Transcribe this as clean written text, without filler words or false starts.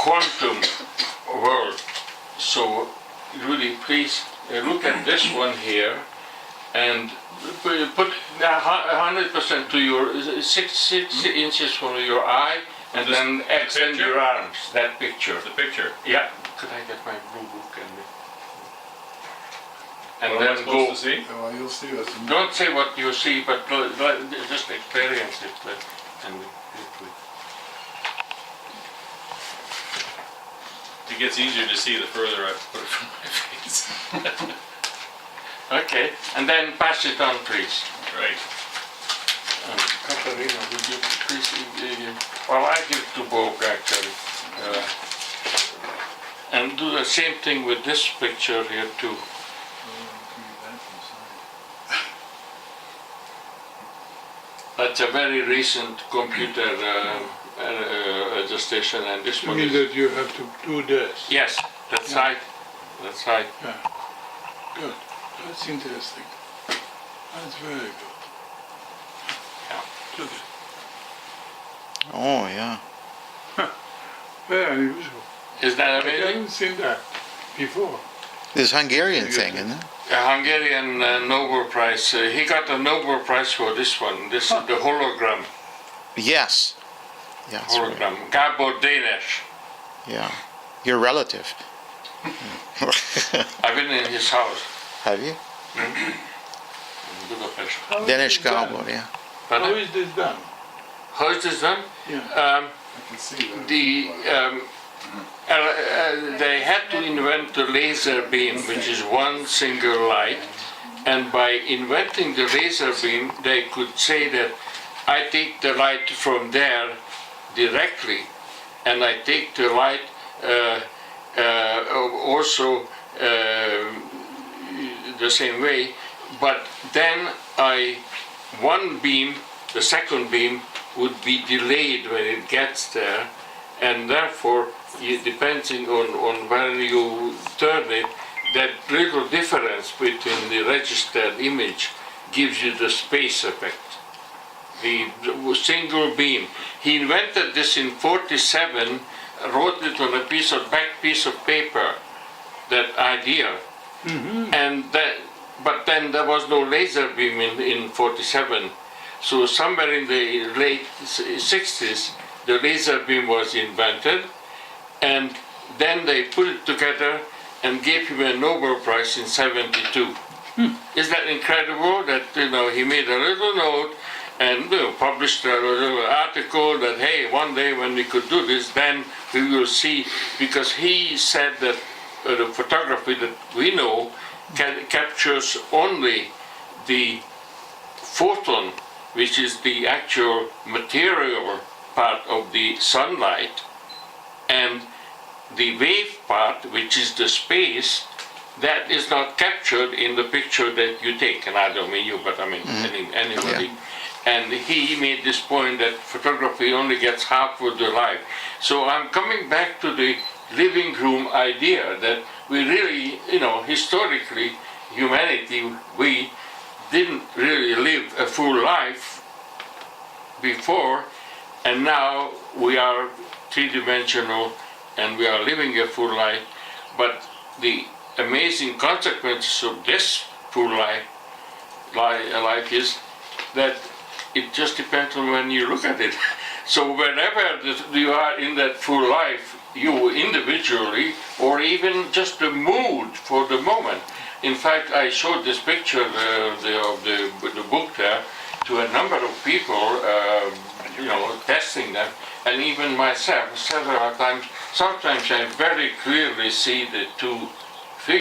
quantum world. So really, please look at this one here, and put 100% to your 6 inches from your eye, and then extend your arms. That picture. The picture. Yeah. Could I get my blue book and What am I then supposed go? to see? Well, you'll see us. Don't say what you see, but just experience it. And It gets easier to see the further I put it from my face. okay, and then pass it on, please. Right. Katarina, would you please? Well, I give to Bob actually. And do the same thing with this picture here too. That's a very recent computer adjustation, and this You one mean is... that you have to do this? Yes, that's right. That's right. Yeah. Good. That's interesting. That's very good. Yeah. Look at Oh, yeah. very unusual. Is that I amazing? haven't seen that before. This Hungarian thing, isn't it? A Hungarian Nobel Prize. He got a Nobel Prize for this one. This is the hologram. Yes. Yeah, that's right. Hologram. Gabor Danish. Yeah. Your relative. I've been in his house Have you? in Budapest. How is Danish this done? Gabor, yeah. How Pardon? is this done? How is this done? Yeah. I can see that. They had to invent the laser beam, which is one single light, and by inventing the laser beam, they could say that I take the light from there directly, and I take the light also the same way, but then one beam, the second beam, would be delayed when it gets there, and therefore, depending on where you turn it, that little difference between the registered image gives you the space effect. The single beam. He invented this in '47, wrote it on a back piece of paper, that idea. And but then there was no laser beam in '47. So somewhere in the late '60s, the laser beam was invented, and then they put it together and gave him a Nobel Prize in '72. Is that incredible? That he made a little note and published a little article that hey, one day when we could do this, then we will see, because he said that the photography that we know captures only the photon, which is the actual material part of the sunlight, and the wave part, which is the space, that is not captured in the picture that you take. And I don't mean you, but I mean anybody. Yeah. And he made this point that photography only gets half of the life. So I'm coming back to the living room idea that we really, historically, humanity, we didn't really live a full life before, and now we are three-dimensional and we are living a full life. But the amazing consequences of this full life is that it just depends on when you look at it. So whenever you are in that full life, you individually, or even just the mood for the moment. In fact, I showed this picture of the book there to a number of people, testing them, and even myself several times. Sometimes I very clearly see the two